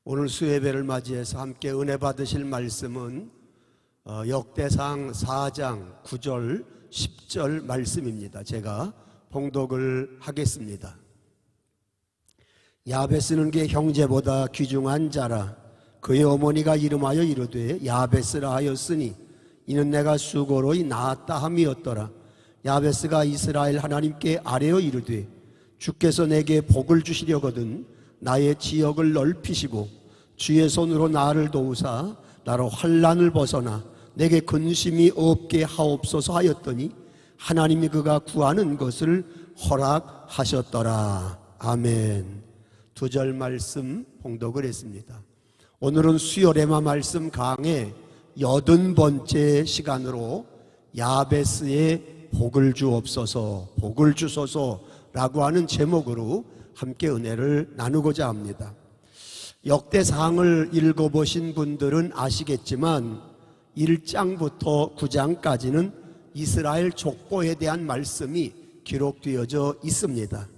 오늘 수요예배를 맞이해서 함께 은혜 받으실 말씀은 역대상 4장 9절 10절 말씀입니다. 제가 봉독을 하겠습니다. 야베스는 그의 형제보다 귀중한 자라. 그의 어머니가 이름하여 이르되 야베스라 하였으니 이는 내가 수고로이 낳았다 함이었더라. 야베스가 이스라엘 하나님께 아뢰어 이르되 주께서 내게 복을 주시려거든 나의 지역을 넓히시고 주의 손으로 나를 도우사 나로 환난을 벗어나 내게 근심이 없게 하옵소서 하였더니 하나님이 그가 구하는 것을 허락하셨더라. 아멘. 2절 말씀 봉독을 했습니다. 오늘은 수요레마 말씀 강의 80번째 시간으로 야베스의 복을 주옵소서, 복을 주소서라고 하는 제목으로 함께 은혜를 나누고자 합니다. 역대상을 읽어보신 분들은 아시겠지만 1장부터 9장까지는 이스라엘 족보에 대한 말씀이 기록되어져 있습니다.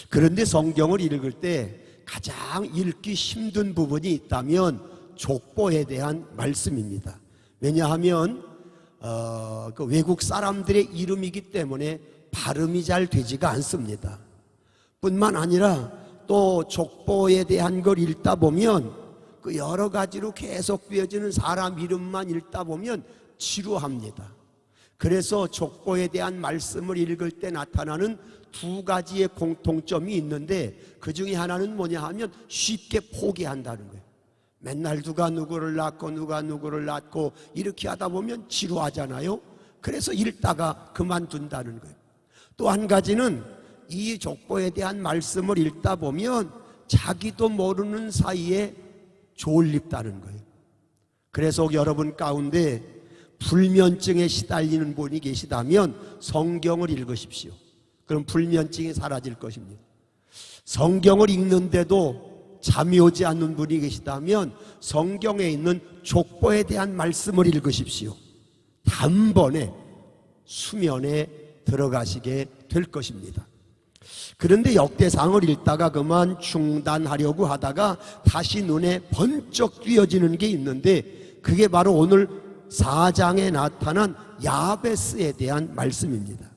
그런데 성경을 읽을 때 가장 읽기 힘든 부분이 있다면 족보에 대한 말씀입니다. 왜냐하면 그 외국 사람들의 이름이기 때문에 발음이 잘 되지가 않습니다. 뿐만 아니라 또 족보에 대한 걸 읽다 보면 그 여러 가지로 계속 되어지는 사람 이름만 읽다 보면 지루합니다. 그래서 족보에 대한 말씀을 읽을 때 나타나는 두 가지의 공통점이 있는데 그 중에 하나는 뭐냐 하면 쉽게 포기한다는 거예요. 맨날 누가 누구를 낳고 누가 누구를 낳고 이렇게 하다 보면 지루하잖아요. 그래서 읽다가 그만둔다는 거예요. 또 한 가지는 이 족보에 대한 말씀을 읽다 보면 자기도 모르는 사이에 졸립다는 거예요. 그래서 여러분 가운데 불면증에 시달리는 분이 계시다면 성경을 읽으십시오. 그럼 불면증이 사라질 것입니다. 성경을 읽는데도 잠이 오지 않는 분이 계시다면 성경에 있는 족보에 대한 말씀을 읽으십시오. 단번에 수면에 들어가시게 될 것입니다. 그런데 역대상을 읽다가 그만 중단하려고 하다가 다시 눈에 번쩍 띄어지는 게 있는데 그게 바로 오늘 4장에 나타난 야베스에 대한 말씀입니다.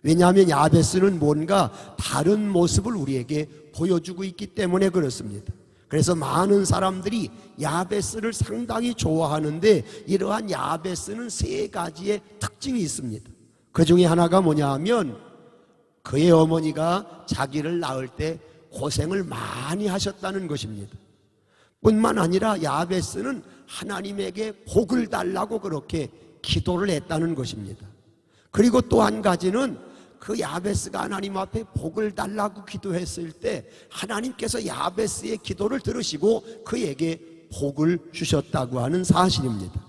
왜냐하면 야베스는 뭔가 다른 모습을 우리에게 보여주고 있기 때문에 그렇습니다. 그래서 많은 사람들이 야베스를 상당히 좋아하는데 이러한 야베스는 세 가지의 특징이 있습니다. 그 중에 하나가 뭐냐 하면 그의 어머니가 자기를 낳을 때 고생을 많이 하셨다는 것입니다. 뿐만 아니라 야베스는 하나님에게 복을 달라고 그렇게 기도를 했다는 것입니다. 그리고 또 한 가지는 그 야베스가 하나님 앞에 복을 달라고 기도했을 때 하나님께서 야베스의 기도를 들으시고 그에게 복을 주셨다고 하는 사실입니다.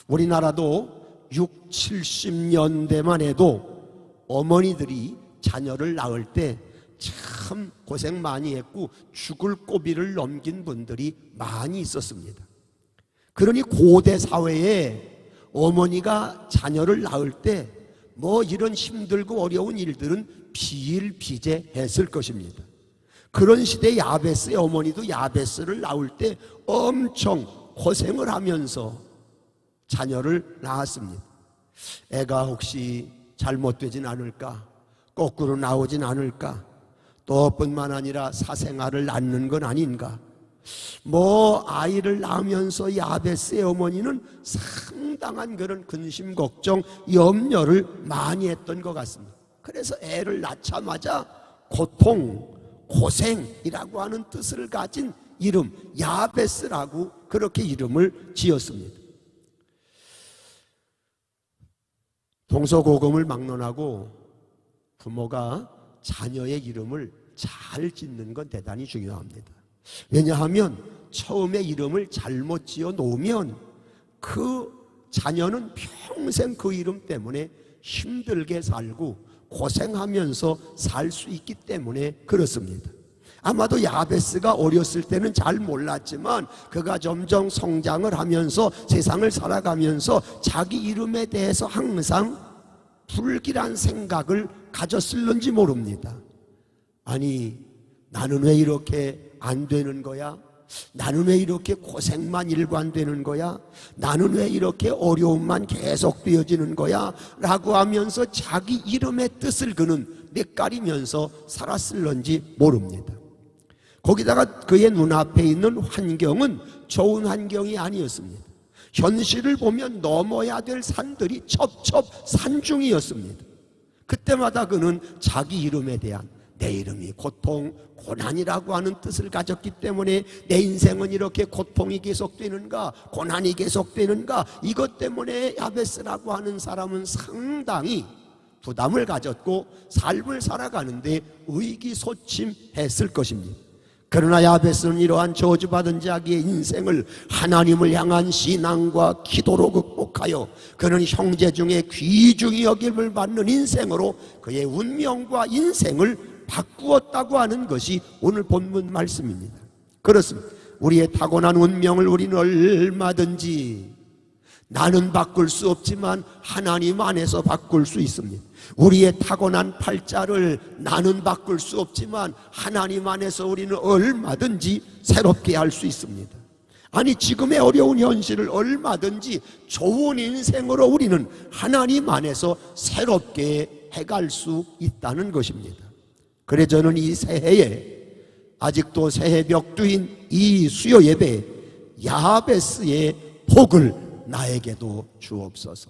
우리나라도 60, 70년대만 해도 어머니들이 자녀를 낳을 때 참 고생 많이 했고 죽을 고비를 넘긴 분들이 많이 있었습니다. 그러니 고대 사회에 어머니가 자녀를 낳을 때 뭐 이런 힘들고 어려운 일들은 비일비재했을 것입니다. 그런 시대 야베스의 어머니도 야베스를 낳을 때 엄청 고생을 하면서 자녀를 낳았습니다. 애가 혹시 잘못되진 않을까? 거꾸로 나오진 않을까? 또 뿐만 아니라 사생아를 낳는 건 아닌가? 아이를 낳으면서 야베스의 어머니는 상당한 그런 근심, 걱정, 염려를 많이 했던 것 같습니다. 그래서 애를 낳자마자 고통, 고생이라고 하는 뜻을 가진 이름 야베스라고 그렇게 이름을 지었습니다. 동서고금을 막론하고 부모가 자녀의 이름을 잘 짓는 건 대단히 중요합니다. 왜냐하면 처음에 이름을 잘못 지어 놓으면 그 자녀는 평생 그 이름 때문에 힘들게 살고 고생하면서 살 수 있기 때문에 그렇습니다. 아마도 야베스가 어렸을 때는 잘 몰랐지만 그가 점점 성장을 하면서 세상을 살아가면서 자기 이름에 대해서 항상 불길한 생각을 가졌을는지 모릅니다. 아니 나는 왜 이렇게 안 되는 거야? 나는 왜 이렇게 고생만 일관되는 거야? 나는 왜 이렇게 어려움만 계속되어지는 거야? 라고 하면서 자기 이름의 뜻을 그는 낯가리면서 살았을런지 모릅니다. 거기다가 그의 눈앞에 있는 환경은 좋은 환경이 아니었습니다. 현실을 보면 넘어야 될 산들이 첩첩 산중이었습니다. 그때마다 그는 자기 이름에 대한, 내 이름이 고통, 고난이라고 하는 뜻을 가졌기 때문에 내 인생은 이렇게 고통이 계속되는가, 고난이 계속되는가, 이것 때문에 야베스라고 하는 사람은 상당히 부담을 가졌고 삶을 살아가는데 의기소침했을 것입니다. 그러나 야베스는 이러한 저주받은 자기의 인생을 하나님을 향한 신앙과 기도로 극복하여 그는 형제 중에 귀중히 여김을 받는 인생으로 그의 운명과 인생을 바꾸었다고 하는 것이 오늘 본문 말씀입니다. 그렇습니다. 우리의 타고난 운명을 우리는 얼마든지 나는 바꿀 수 없지만 하나님 안에서 바꿀 수 있습니다. 우리의 타고난 팔자를 나는 바꿀 수 없지만 하나님 안에서 우리는 얼마든지 새롭게 할 수 있습니다. 아니, 지금의 어려운 현실을 얼마든지 좋은 인생으로 우리는 하나님 안에서 새롭게 해갈 수 있다는 것입니다. 그래 저는 이 새해에 아직도 새해 벽두인 이 수요 예배에 야베스의 복을 나에게도 주옵소서.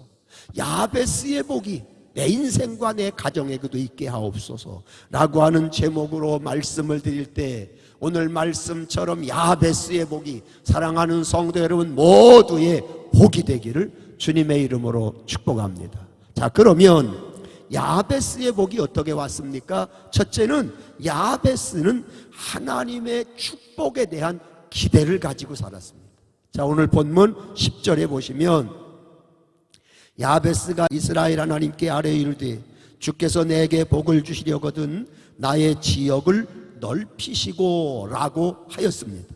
야베스의 복이 내 인생과 내 가정에게도 있게 하옵소서 라고 하는 제목으로 말씀을 드릴 때 오늘 말씀처럼 야베스의 복이 사랑하는 성도 여러분 모두의 복이 되기를 주님의 이름으로 축복합니다. 자, 그러면 야베스의 복이 어떻게 왔습니까? 첫째는 야베스는 하나님의 축복에 대한 기대를 가지고 살았습니다. 자, 오늘 본문 10절에 보시면 야베스가 이스라엘 하나님께 아뢰 이르되 주께서 내게 복을 주시려거든 나의 지역을 넓히시고 라고 하였습니다.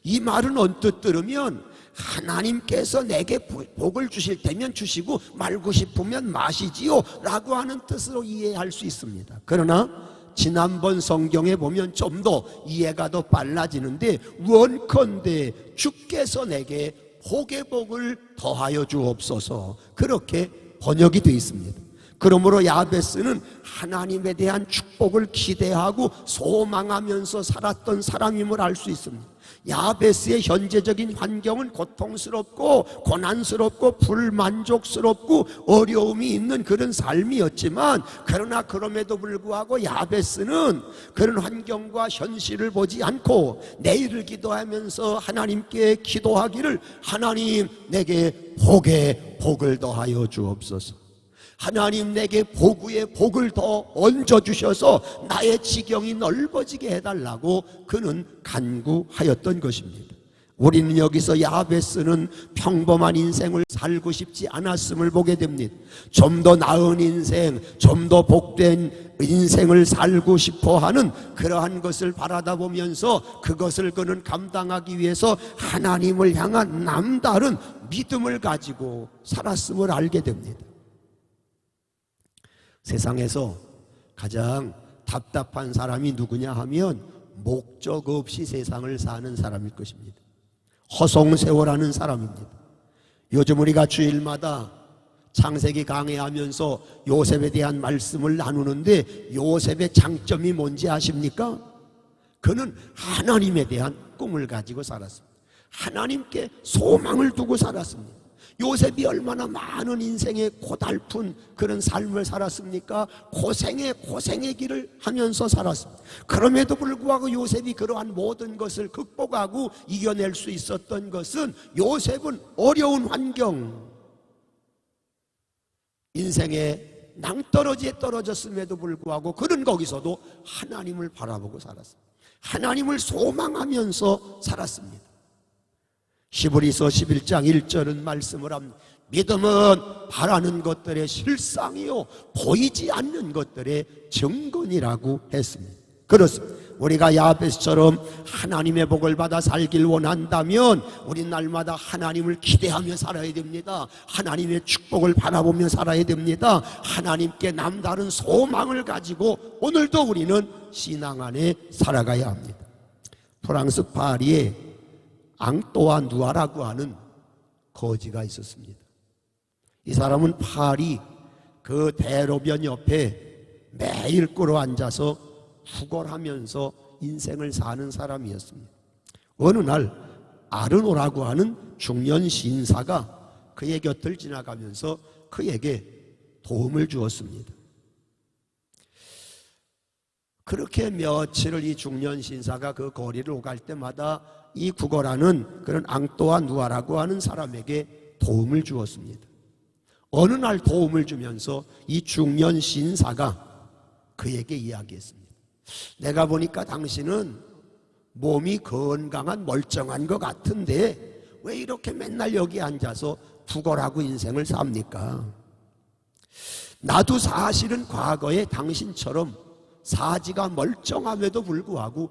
이 말은 언뜻 들으면 하나님께서 내게 복을 주실 때면 주시고 말고 싶으면 마시지요 라고 하는 뜻으로 이해할 수 있습니다. 그러나 지난번 성경에 보면 좀 더 이해가 더 빨라지는데 원컨대 주께서 내게 복의 복을 더하여 주옵소서 그렇게 번역이 되어 있습니다. 그러므로 야베스는 하나님에 대한 축복을 기대하고 소망하면서 살았던 사람임을 알 수 있습니다. 야베스의 현재적인 환경은 고통스럽고 고난스럽고 불만족스럽고 어려움이 있는 그런 삶이었지만 그러나 그럼에도 불구하고 야베스는 그런 환경과 현실을 보지 않고 내일을 기도하면서 하나님께 기도하기를 하나님 내게 복에 복을 더하여 주옵소서. 하나님 내게 복 위에 복을 더 얹어주셔서 나의 지경이 넓어지게 해달라고 그는 간구하였던 것입니다. 우리는 여기서 야베스는 평범한 인생을 살고 싶지 않았음을 보게 됩니다. 좀 더 나은 인생, 좀 더 복된 인생을 살고 싶어하는 그러한 것을 바라다 보면서 그것을 그는 감당하기 위해서 하나님을 향한 남다른 믿음을 가지고 살았음을 알게 됩니다. 세상에서 가장 답답한 사람이 누구냐 하면 목적 없이 세상을 사는 사람일 것입니다. 허송세월하는 사람입니다. 요즘 우리가 주일마다 창세기 강해하면서 요셉에 대한 말씀을 나누는데 요셉의 장점이 뭔지 아십니까? 그는 하나님에 대한 꿈을 가지고 살았습니다. 하나님께 소망을 두고 살았습니다. 요셉이 얼마나 많은 인생의 고달픈 그런 삶을 살았습니까? 고생의 길을 하면서 살았습니다. 그럼에도 불구하고 요셉이 그러한 모든 것을 극복하고 이겨낼 수 있었던 것은 요셉은 어려운 환경, 인생의 낭떠러지에 떨어졌음에도 불구하고 그는 거기서도 하나님을 바라보고 살았습니다. 하나님을 소망하면서 살았습니다. 히브리서 11장 1절은 말씀을 합니다. 믿음은 바라는 것들의 실상이요 보이지 않는 것들의 증거니라고 했습니다. 그렇습니다. 우리가 야베스처럼 하나님의 복을 받아 살길 원한다면 우리 날마다 하나님을 기대하며 살아야 됩니다. 하나님의 축복을 바라보며 살아야 됩니다. 하나님께 남다른 소망을 가지고 오늘도 우리는 신앙 안에 살아가야 합니다. 프랑스 파리에 앙또와 누아라고 하는 거지가 있었습니다. 이 사람은 파리 그 대로변 옆에 매일 꿇어 앉아서 구걸하면서 인생을 사는 사람이었습니다. 어느 날 아르노라고 하는 중년 신사가 그의 곁을 지나가면서 그에게 도움을 주었습니다. 그렇게 며칠을 이 중년 신사가 그 거리를 오갈 때마다 이 구걸하는 그런 앙또와 누아라고 하는 사람에게 도움을 주었습니다. 어느 날 도움을 주면서 이 중년 신사가 그에게 이야기했습니다. 내가 보니까 당신은 몸이 건강한 멀쩡한 것 같은데 왜 이렇게 맨날 여기 앉아서 구걸하고 인생을 삽니까? 나도 사실은 과거에 당신처럼 사지가 멀쩡함에도 불구하고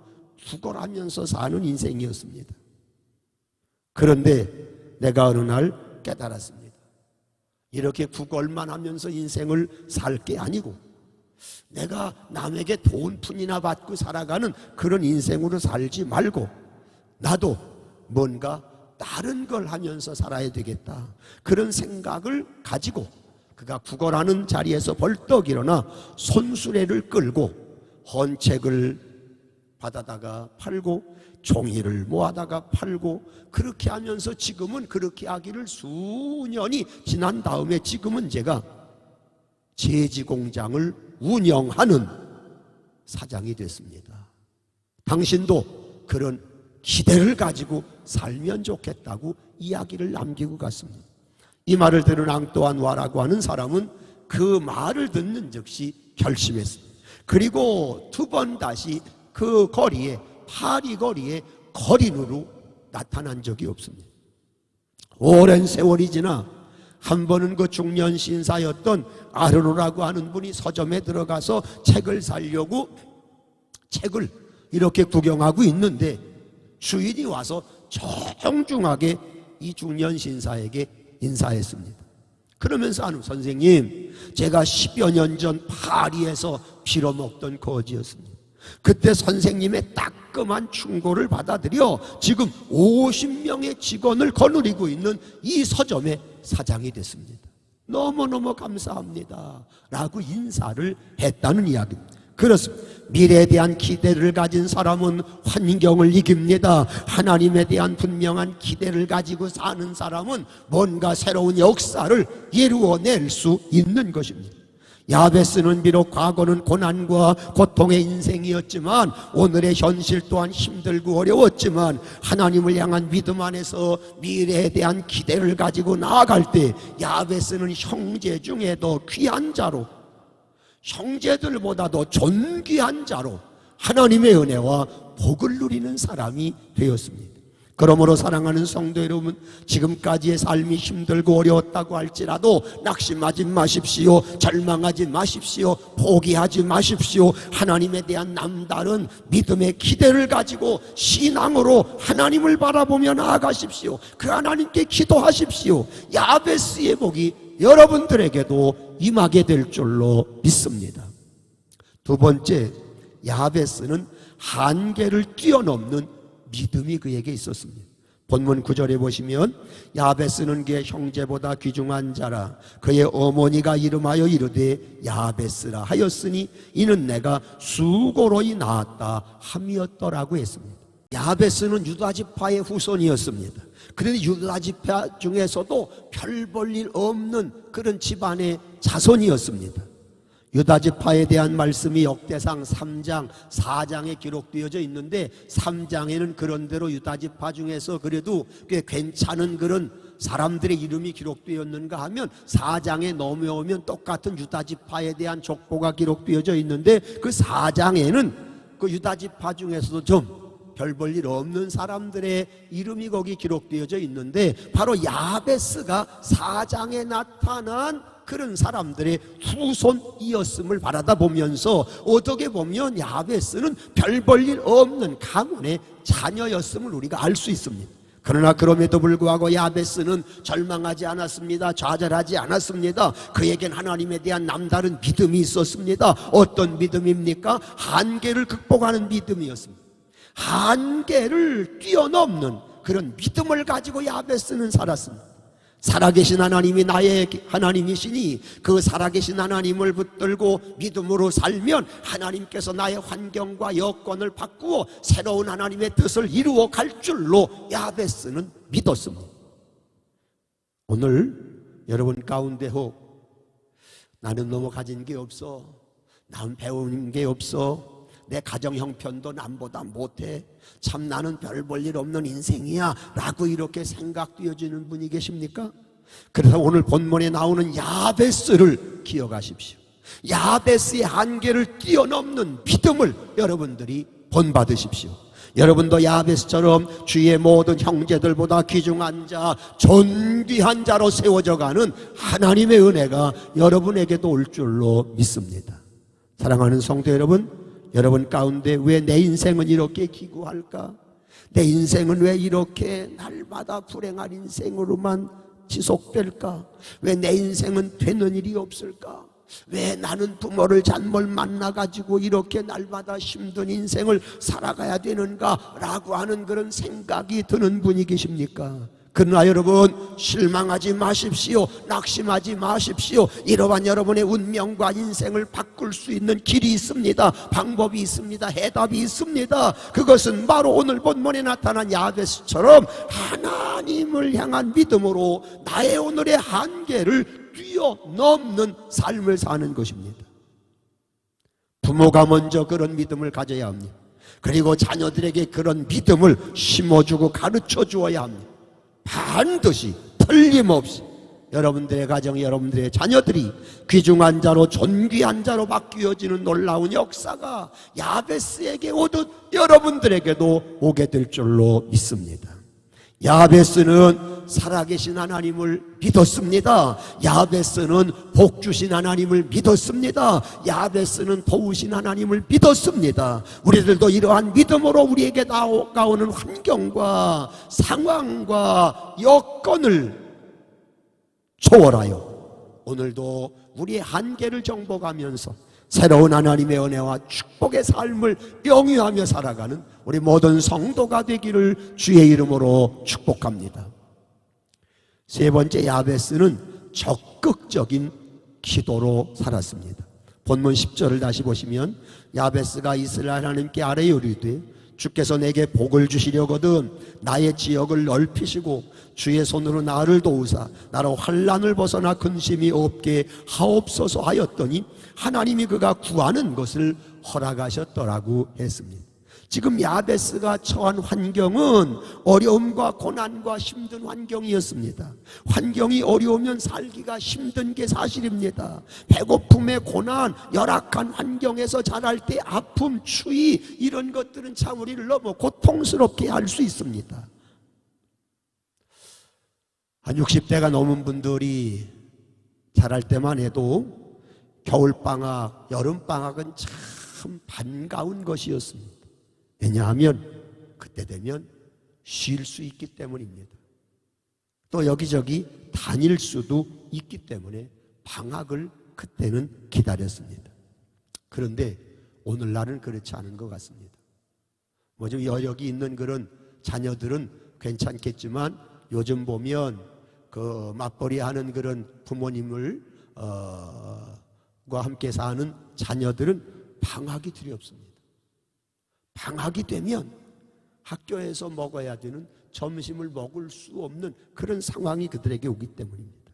구걸하면서 사는 인생이었습니다. 그런데 내가 어느 날 깨달았습니다. 이렇게 구걸만 하면서 인생을 살 게 아니고 내가 남에게 돈 푼이나 받고 살아가는 그런 인생으로 살지 말고 나도 뭔가 다른 걸 하면서 살아야 되겠다, 그런 생각을 가지고 그가 구걸하는 자리에서 벌떡 일어나 손수레를 끌고 헌책을 받아다가 팔고 종이를 모아다가 팔고 그렇게 하면서 지금은 그렇게 하기를 수년이 지난 다음에 지금은 제가 제지 공장을 운영하는 사장이 됐습니다. 당신도 그런 기대를 가지고 살면 좋겠다고 이야기를 남기고 갔습니다. 이 말을 들은 앙또와 누아라고 하는 사람은 그 말을 듣는 즉시 결심했습니다. 그리고 두 번 다시 그 거리에, 파리 거리에 거린으로 나타난 적이 없습니다. 오랜 세월이 지나 한 번은 그 중년 신사였던 아르노라고 하는 분이 서점에 들어가서 책을 사려고 책을 이렇게 구경하고 있는데 주인이 와서 정중하게 이 중년 신사에게 인사했습니다. 그러면서 선생님, 제가 10여 년 전 파리에서 빌어먹던 거지였습니다. 그때 선생님의 따끔한 충고를 받아들여 지금 50명의 직원을 거느리고 있는 이 서점의 사장이 됐습니다. 너무너무 감사합니다 라고 인사를 했다는 이야기입니다. 그렇습니다. 미래에 대한 기대를 가진 사람은 환경을 이깁니다. 하나님에 대한 분명한 기대를 가지고 사는 사람은 뭔가 새로운 역사를 이루어낼 수 있는 것입니다. 야베스는 비록 과거는 고난과 고통의 인생이었지만 오늘의 현실 또한 힘들고 어려웠지만 하나님을 향한 믿음 안에서 미래에 대한 기대를 가지고 나아갈 때 야베스는 형제 중에 더 귀한 자로, 형제들보다도 존귀한 자로 하나님의 은혜와 복을 누리는 사람이 되었습니다. 그러므로 사랑하는 성도 여러분, 지금까지의 삶이 힘들고 어려웠다고 할지라도 낙심하지 마십시오. 절망하지 마십시오. 포기하지 마십시오. 하나님에 대한 남다른 믿음의 기대를 가지고 신앙으로 하나님을 바라보며 나아가십시오. 그 하나님께 기도하십시오. 야베스의 복이 여러분들에게도 임하게 될 줄로 믿습니다. 두 번째, 야베스는 한계를 뛰어넘는 믿음이 그에게 있었습니다. 본문 9절에 보시면 야베스는 그의 형제보다 귀중한 자라 그의 어머니가 이름하여 이르되 야베스라 하였으니 이는 내가 수고로이 낳았다 함이었더라고 했습니다. 야베스는 유다지파의 후손이었습니다. 그런데 유다지파 중에서도 별 볼 일 없는 그런 집안의 자손이었습니다. 유다지파에 대한 말씀이 역대상 3장, 4장에 기록되어져 있는데 3장에는 그런대로 유다지파 중에서 그래도 꽤 괜찮은 그런 사람들의 이름이 기록되었는가 하면 4장에 넘어오면 똑같은 유다지파에 대한 족보가 기록되어져 있는데 그 4장에는 그 유다지파 중에서도 좀 별 볼 일 없는 사람들의 이름이 거기 기록되어져 있는데 바로 야베스가 4장에 나타난 그런 사람들의 후손이었음을 바라다 보면서 어떻게 보면 야베스는 별 볼 일 없는 가문의 자녀였음을 우리가 알 수 있습니다. 그러나 그럼에도 불구하고 야베스는 절망하지 않았습니다. 좌절하지 않았습니다. 그에겐 하나님에 대한 남다른 믿음이 있었습니다. 어떤 믿음입니까? 한계를 극복하는 믿음이었습니다. 한계를 뛰어넘는 그런 믿음을 가지고 야베스는 살았습니다. 살아계신 하나님이 나의 하나님이시니 그 살아계신 하나님을 붙들고 믿음으로 살면 하나님께서 나의 환경과 여건을 바꾸어 새로운 하나님의 뜻을 이루어 갈 줄로 야베스는 믿었습니다. 오늘 여러분 가운데 혹 나는 너무 가진 게 없어, 난 배운 게 없어, 내 가정 형편도 남보다 못해, 참 나는 별 볼 일 없는 인생이야 라고 이렇게 생각되어지는 분이 계십니까? 그래서 오늘 본문에 나오는 야베스를 기억하십시오. 야베스의 한계를 뛰어넘는 믿음을 여러분들이 본받으십시오. 여러분도 야베스처럼 주위의 모든 형제들보다 귀중한 자, 존귀한 자로 세워져가는 하나님의 은혜가 여러분에게도 올 줄로 믿습니다. 사랑하는 성도 여러분, 여러분 가운데 왜 내 인생은 이렇게 기구할까? 내 인생은 왜 이렇게 날마다 불행한 인생으로만 지속될까? 왜 내 인생은 되는 일이 없을까? 왜 나는 부모를 잘못 만나가지고 이렇게 날마다 힘든 인생을 살아가야 되는가? 라고 하는 그런 생각이 드는 분이 계십니까? 그러나 여러분 실망하지 마십시오. 낙심하지 마십시오. 이러한 여러분의 운명과 인생을 바꿀 수 있는 길이 있습니다. 방법이 있습니다. 해답이 있습니다. 그것은 바로 오늘 본문에 나타난 야베스처럼 하나님을 향한 믿음으로 나의 오늘의 한계를 뛰어넘는 삶을 사는 것입니다. 부모가 먼저 그런 믿음을 가져야 합니다. 그리고 자녀들에게 그런 믿음을 심어주고 가르쳐 주어야 합니다. 반드시 틀림없이 여러분들의 가정, 여러분들의 자녀들이 귀중한 자로 존귀한 자로 바뀌어지는 놀라운 역사가 야베스에게 오듯 여러분들에게도 오게 될 줄로 믿습니다. 야베스는 살아계신 하나님을 믿었습니다. 야베스는 복 주신 하나님을 믿었습니다. 야베스는 도우신 하나님을 믿었습니다. 우리들도 이러한 믿음으로 우리에게 다가오는 환경과 상황과 여건을 초월하여 오늘도 우리의 한계를 정복하면서 새로운 하나님의 은혜와 축복의 삶을 영위하며 살아가는 우리 모든 성도가 되기를 주의 이름으로 축복합니다. 세 번째, 야베스는 적극적인 기도로 살았습니다. 본문 10절을 다시 보시면 야베스가 이스라엘 하나님께 아뢰 이르되 주께서 내게 복을 주시려거든 나의 지역을 넓히시고 주의 손으로 나를 도우사 나로 환난을 벗어나 근심이 없게 하옵소서 하였더니 하나님이 그가 구하는 것을 허락하셨더라고 했습니다. 지금 야베스가 처한 환경은 어려움과 고난과 힘든 환경이었습니다. 환경이 어려우면 살기가 힘든 게 사실입니다. 배고픔의 고난, 열악한 환경에서 자랄 때 아픔, 추위 이런 것들은 참 우리를 너무 고통스럽게 할 수 있습니다. 한 60대가 넘은 분들이 자랄 때만 해도 겨울방학, 여름방학은 참 반가운 것이었습니다. 왜냐하면 그때 되면 쉴 수 있기 때문입니다. 또 여기저기 다닐 수도 있기 때문에 방학을 그때는 기다렸습니다. 그런데 오늘날은 그렇지 않은 것 같습니다. 좀 여력이 있는 그런 자녀들은 괜찮겠지만 요즘 보면 그 맞벌이 하는 그런 부모님을 과 함께 사는 자녀들은 방학이 두렵습니다. 방학이 되면 학교에서 먹어야 되는 점심을 먹을 수 없는 그런 상황이 그들에게 오기 때문입니다.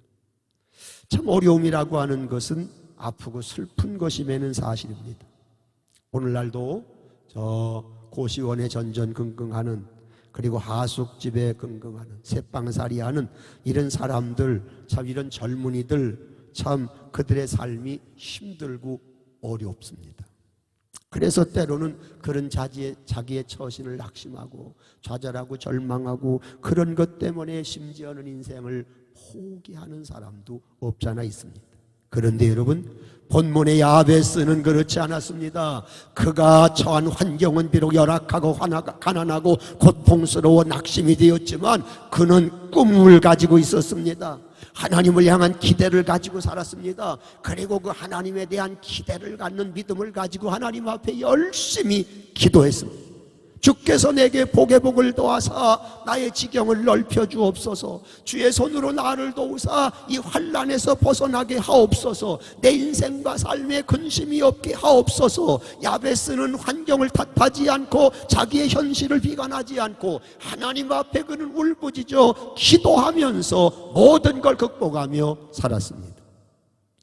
참 어려움이라고 하는 것은 아프고 슬픈 것임에는 사실입니다. 오늘날도 저 고시원에 전전긍긍하는 그리고 하숙집에 긍긍하는 새빵살이하는 이런 사람들, 참 이런 젊은이들 참 그들의 삶이 힘들고 어렵습니다. 그래서 때로는 그런 자기의 처신을 낙심하고 좌절하고 절망하고 그런 것 때문에 심지어는 인생을 포기하는 사람도 없잖아 있습니다. 그런데 여러분 본문의 야베스는 그렇지 않았습니다. 그가 처한 환경은 비록 열악하고 가난하고 고통스러워 낙심이 되었지만 그는 꿈을 가지고 있었습니다. 하나님을 향한 기대를 가지고 살았습니다. 그리고 그 하나님에 대한 기대를 갖는 믿음을 가지고 하나님 앞에 열심히 기도했습니다. 주께서 내게 복의 복을 더하사 나의 지경을 넓혀 주옵소서. 주의 손으로 나를 도우사 이 환난에서 벗어나게 하옵소서. 내 인생과 삶에 근심이 없게 하옵소서. 야베스는 환경을 탓하지 않고 자기의 현실을 비관하지 않고 하나님 앞에 그는 울부짖어 기도하면서 모든 걸 극복하며 살았습니다.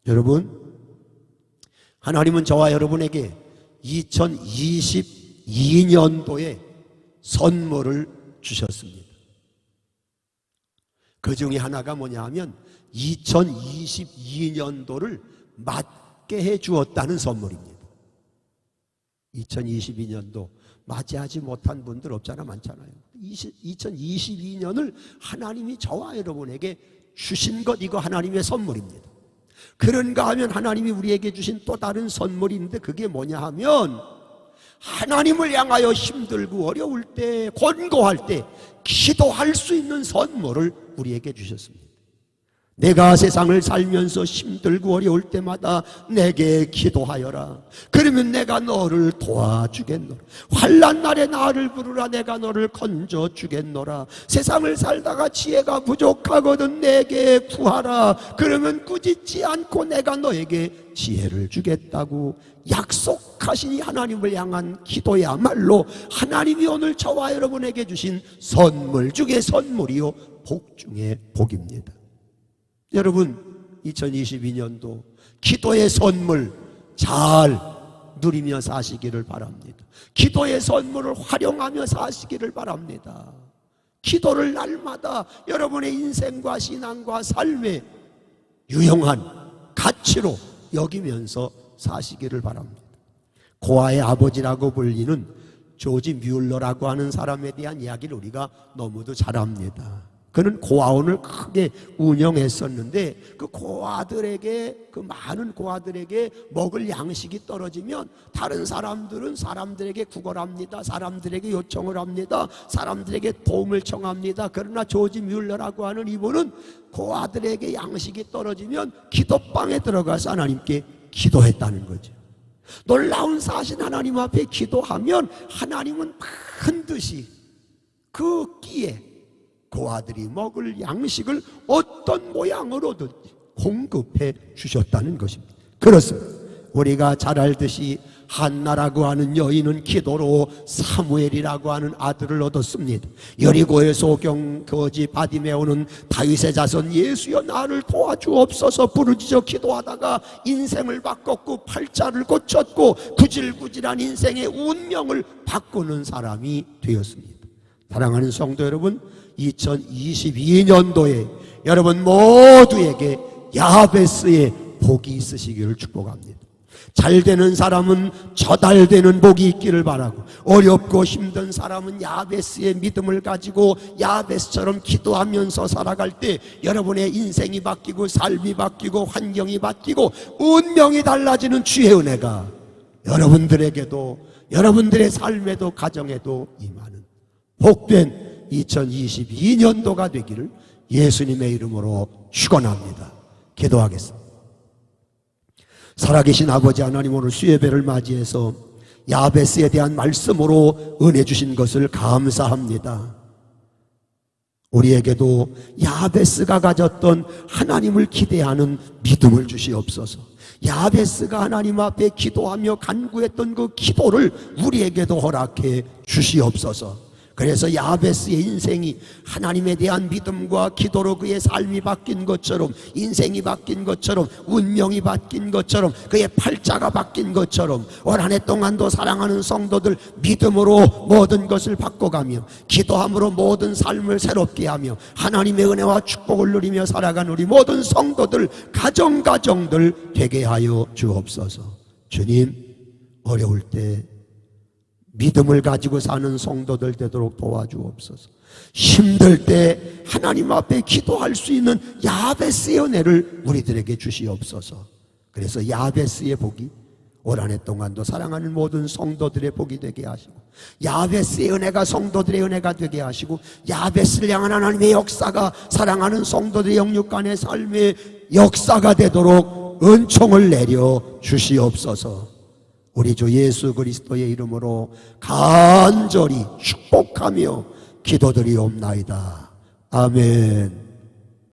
여러분, 하나님은 저와 여러분에게 2022년도에 선물을 주셨습니다. 그 중에 하나가 뭐냐 하면 2022년도를 맞게 해 주었다는 선물입니다. 2022년도 맞이하지 못한 분들 없잖아, 많잖아요. 2022년을 하나님이 저와 여러분에게 주신 것, 이거 하나님의 선물입니다. 그런가 하면 하나님이 우리에게 주신 또 다른 선물인데 그게 뭐냐 하면 하나님을 향하여 힘들고 어려울 때, 권고할 때 기도할 수 있는 선물을 우리에게 주셨습니다. 내가 세상을 살면서 힘들고 어려울 때마다 내게 기도하여라. 그러면 내가 너를 도와주겠노라. 환난 날에 나를 부르라. 내가 너를 건져주겠노라. 세상을 살다가 지혜가 부족하거든 내게 구하라. 그러면 꾸짖지 않고 내가 너에게 지혜를 주겠다고 약속하시니 하나님을 향한 기도야말로 하나님이 오늘 저와 여러분에게 주신 선물 중에 선물이요, 복 중에 복입니다. 여러분, 2022년도 기도의 선물 잘 누리며 사시기를 바랍니다. 기도의 선물을 활용하며 사시기를 바랍니다. 기도를 날마다 여러분의 인생과 신앙과 삶의 유용한 가치로 여기면서 사시기를 바랍니다. 고아의 아버지라고 불리는 조지 뮬러라고 하는 사람에 대한 이야기를 우리가 너무도 잘 압니다. 그는 고아원을 크게 운영했었는데 그 고아들에게, 그 많은 고아들에게 먹을 양식이 떨어지면 다른 사람들은 사람들에게 구걸합니다. 사람들에게 요청을 합니다. 사람들에게 도움을 청합니다. 그러나 조지 뮬러라고 하는 이분은 고아들에게 양식이 떨어지면 기도방에 들어가서 하나님께 기도했다는 거죠. 놀라운 사실, 하나님 앞에 기도하면 하나님은 반드시 그 끼에 고아들이 먹을 양식을 어떤 모양으로든 공급해 주셨다는 것입니다. 그렇습니다. 우리가 잘 알듯이 한나라고 하는 여인은 기도로 사무엘이라고 하는 아들을 얻었습니다. 여리고의 소경 거지 바디메오는 다윗의 자손 예수여 나를 도와주옵소서 부르짖어 기도하다가 인생을 바꿨고 팔자를 고쳤고 구질구질한 인생의 운명을 바꾸는 사람이 되었습니다. 사랑하는 성도 여러분, 2022년도에 여러분 모두에게 야베스의 복이 있으시기를 축복합니다. 잘 되는 사람은 저달 되는 복이 있기를 바라고, 어렵고 힘든 사람은 야베스의 믿음을 가지고 야베스처럼 기도하면서 살아갈 때 여러분의 인생이 바뀌고 삶이 바뀌고 환경이 바뀌고 운명이 달라지는 주의 은혜가 여러분들에게도, 여러분들의 삶에도 가정에도 임하는 복된 2022년도가 되기를 예수님의 이름으로 축원합니다. 기도하겠습니다. 살아계신 아버지 하나님, 오늘 수예배를 맞이해서 야베스에 대한 말씀으로 은혜 주신 것을 감사합니다. 우리에게도 야베스가 가졌던 하나님을 기대하는 믿음을 주시옵소서. 야베스가 하나님 앞에 기도하며 간구했던 그 기도를 우리에게도 허락해 주시옵소서. 그래서 야베스의 인생이 하나님에 대한 믿음과 기도로 그의 삶이 바뀐 것처럼, 인생이 바뀐 것처럼, 운명이 바뀐 것처럼, 그의 팔자가 바뀐 것처럼 올 한 해 동안도 사랑하는 성도들 믿음으로 모든 것을 바꿔가며 기도함으로 모든 삶을 새롭게 하며 하나님의 은혜와 축복을 누리며 살아가는 우리 모든 성도들, 가정들 되게 하여 주옵소서. 주님, 어려울 때 믿음을 가지고 사는 성도들 되도록 도와주옵소서. 힘들 때 하나님 앞에 기도할 수 있는 야베스의 은혜를 우리들에게 주시옵소서. 그래서 야베스의 복이 올 한 해 동안도 사랑하는 모든 성도들의 복이 되게 하시고, 야베스의 은혜가 성도들의 은혜가 되게 하시고, 야베스를 향한 하나님의 역사가 사랑하는 성도들의 영육간의 삶의 역사가 되도록 은총을 내려 주시옵소서. 우리 주 예수 그리스도의 이름으로 간절히 축복하며 기도드리옵나이다. 아멘.